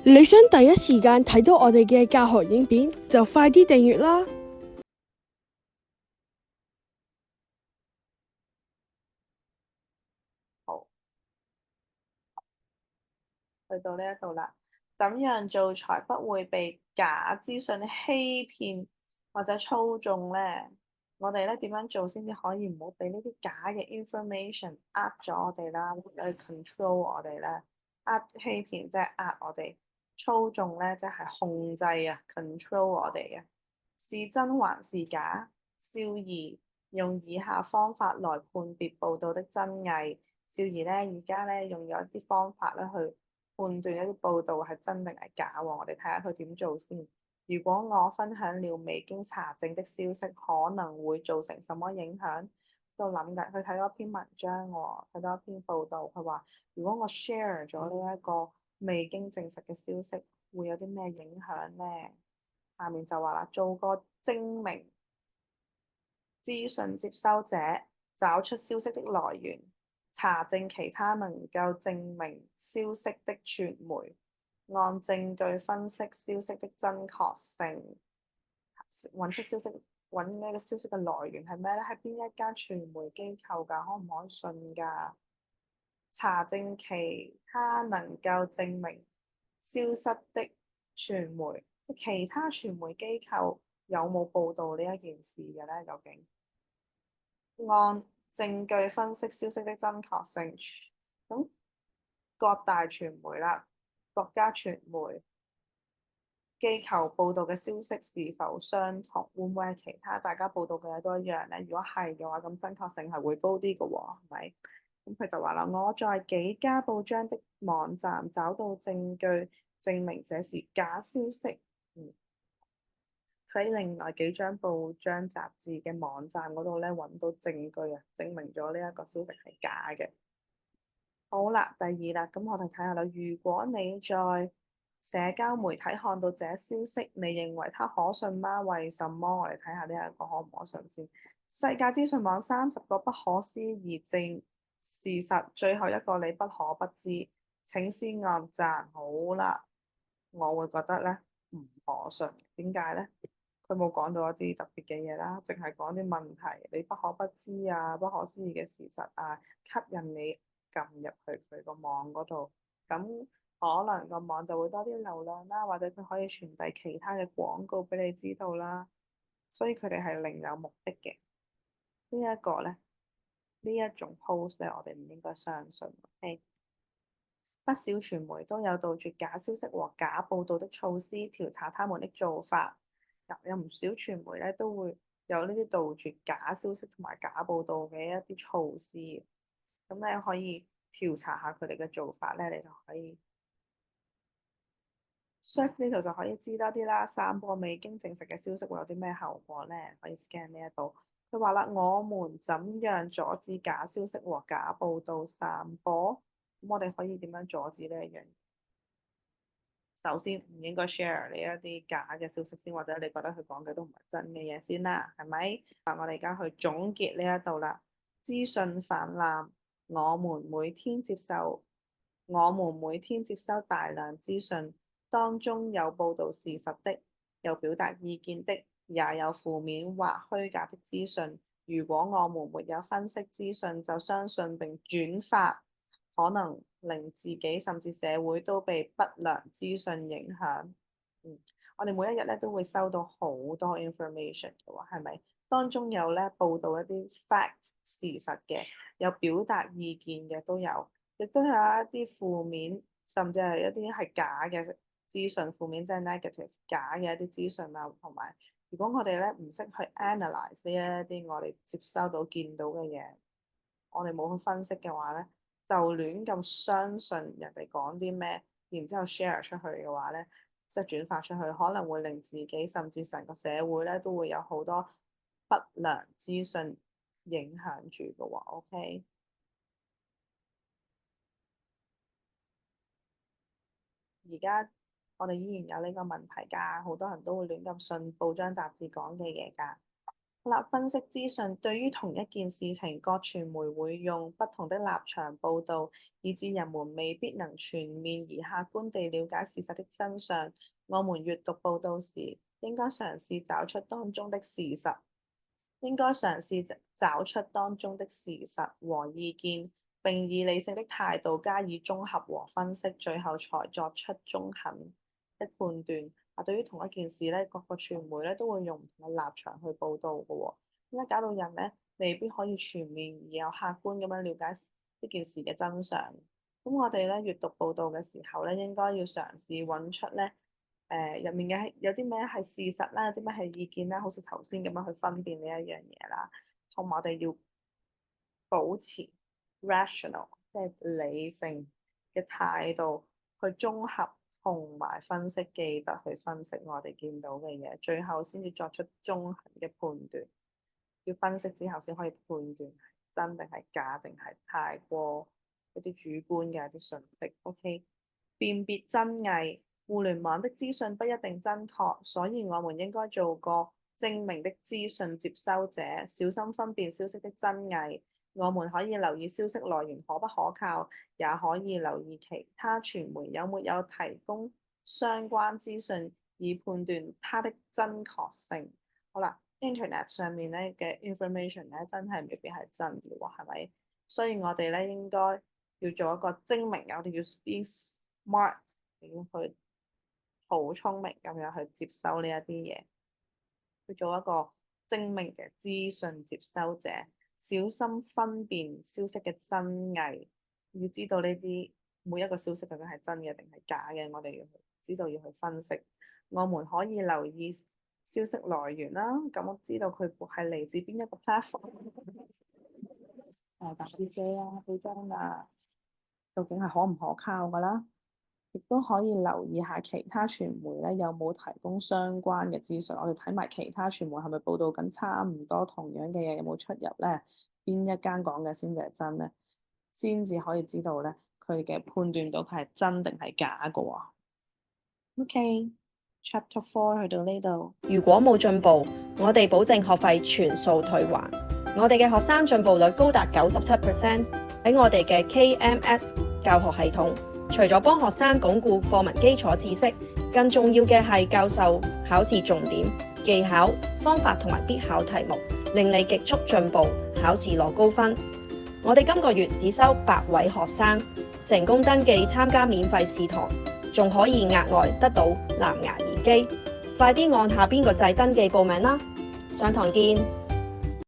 你想第一時間睇到我哋嘅教學影片，就快啲訂閱啦！好，去到呢一度啦。怎樣做才不會被假資訊欺騙或者操縱呢？我哋咧點樣做先至可以唔好俾呢啲假嘅 information 呃咗我哋啦，或者去 control 我哋咧？欺騙即係呃我哋，操縱咧即係控制啊，control 我哋嘅。是真還是假？少兒用以下方法來判別報道的真偽。少兒咧而家咧用咗一啲方法咧去判斷一啲報道係真定係假喎。我哋睇下佢點做先。如果我分享了未經查證的消息，可能會造成什麼影響？都諗緊，佢睇咗一篇文章喎，睇咗一篇報道，佢話如果我 share 咗呢一個未經證實嘅消息，會有啲咩影響呢？下面就話啦，做個精明資訊接收者，找出消息的來源，查證其他能夠證明消息的傳媒，按證據分析消息的真確性，揾出消息，揾呢個消息嘅來源係咩咧？係邊一間傳媒機構㗎？可唔可以信㗎？查證其他能夠證明消失的傳媒，其他傳媒機構有冇報導呢一件事嘅咧？究竟？按證據分析消息的真確性，咁各大傳媒啦、國家傳媒機構報導嘅消息是否相同？會唔會係其他大家報導嘅嘢都一樣呢？如果係嘅話，咁真確性係會高啲嘅喎，係咪？咁佢就話啦，我在幾家報章的網站找到證據證明這是假消息。佢喺另外幾張報章雜誌嘅網站嗰度咧揾到證據啊，證明咗呢一個消息係假嘅。好啦，第二啦，咁我哋睇下啦。如果你在社交媒體看到這消息，你認為它可信嗎？為什麼？我哋睇下呢一個可唔可信先。世界資訊網30個不可思議證事實，最後一個你不可不知。請先按讚。好啦，我會覺得咧唔可信。點解咧？佢冇講到一啲特別嘅嘢啦，淨係講啲問題，你不可不知啊，不可思議嘅事實啊，吸引你撳入去佢個網嗰度，咁可能個網就會多啲流量啦，或者佢可以傳遞其他嘅廣告俾你知道啦，所以佢哋係另有目的嘅。呢一個咧，呢一種 post 咧，我哋唔應該相信。OK？不少傳媒都有杜絕假消息和假報導的措施，調查他們的做法。有唔少傳媒咧都會有呢啲杜絕假消息同埋假報導嘅一啲措施。咁你可以調查下佢哋嘅做法咧，你就可以 search 呢度就可以知多啲啦。散播未經證實嘅消息會有啲咩後果咧？可以 scan 呢一度。佢話啦，我們怎樣阻止假消息和假報導散播？咁我哋可以點樣阻止呢一樣？首先唔應該 share 呢一啲假嘅消息先，或者你覺得佢講嘅都唔係真嘅嘢先啦，係咪？嗱，我哋而家去總結呢一度啦。資訊氾濫，我們每天接收大量資訊，當中有報導事實的，有表達意見的，也有負面或虛假的資訊。如果我們沒有分析資訊就相信並轉發，可能令自己甚至社會都被不良資訊影響。我哋每一日咧都會收到好多 information 嘅喎，係咪？當中有咧報導一啲 facts 事實嘅，有表達意見嘅都有，亦都有一啲負面，甚至係一啲係假嘅資訊，負面即係 negative 假嘅一啲資訊啊，同埋如果我哋咧唔識去 analyze 呢一啲我哋接收到見到嘅嘢，我哋冇去分析嘅話咧，就亂咁相信人哋講啲咩，然之後 share 出去嘅話咧，即係轉發出去，可能會令自己甚至成個社會咧都會有好多不良資訊影響住嘅喎。OK？而家我哋依然有呢個問題㗎，好多人都會亂咁信報章雜誌講嘅嘢㗎。好啦，分析資訊對於同一件事情，各傳媒會用不同的立場報導，以致人們未必能全面而客觀地了解事實的真相。我們閱讀報導時，應該嘗試找出當中的事實和意見，並以理性的態度加以綜合和分析，最後才作出中肯的判斷。對於同一件事咧，各個傳媒咧都會用唔同嘅立場去報導嘅喎，點解搞到人咧未必可以全面而又客觀咁樣了解呢件事嘅真相？咁我哋咧閱讀報導嘅時候咧，應該要嘗試揾出咧入面嘅有啲咩係事實啦，有啲咩係意見啦，好似頭先咁樣去分辨呢一樣嘢啦。同埋我哋要保持 rational， 即係理性嘅態度去綜合同埋分析，記得去分析我哋見到嘅嘢，最後先至作出中肯嘅判斷。要分析之後先可以判斷係真定係假，定係太過一啲主觀嘅一啲信息。OK， 辨別真偽，互聯網的資訊不一定真確，所以我們應該做個精明的資訊接收者，小心分辨消息的真偽。我們可以留意消息來源可不可靠，也可以留意其他傳媒有沒有提供相關資訊，以判斷它的真確性。好啦，Internet 上面咧嘅 information 咧真係未必係真嘅喎，係咪？所以我哋咧應該要做一個精明，我哋要 be smart， 要去好聰明咁樣去接收呢一啲嘢，去做一個精明嘅資訊接收者。小心分辨消息嘅真偽，要知道呢啲每一個消息究竟係真嘅定係假嘅，我哋要知道要去分析。我們可以留意消息來源啦，咁我知道佢係嚟自邊一個 platform， 大 DJ 啊、報章啊，究竟係可唔可靠㗎啦？亦都可以留意下其他傳媒咧有冇提供相關嘅資訊，我哋睇埋其他傳媒係咪報導緊差唔多同樣嘅嘢，有冇出入咧？邊一間講嘅先至係真咧？先至可以知道咧佢嘅判斷到佢係真定係假嘅喎。OK，Chapter 4去到呢度。如果冇進步，我哋保證學費全數退還。我哋嘅學生進步率高達97%，喺我哋嘅 KMS 教學系統。除咗幫學生鞏固課文基礎知識，更重要嘅係教授考試重點、技巧、方法同埋必考題目，令你極速進步，考試攞高分。我哋今個月只收8位學生，成功登記參加免費試堂，仲可以額外得到藍牙耳機。快啲按下邊個掣登記報名啦！上堂見。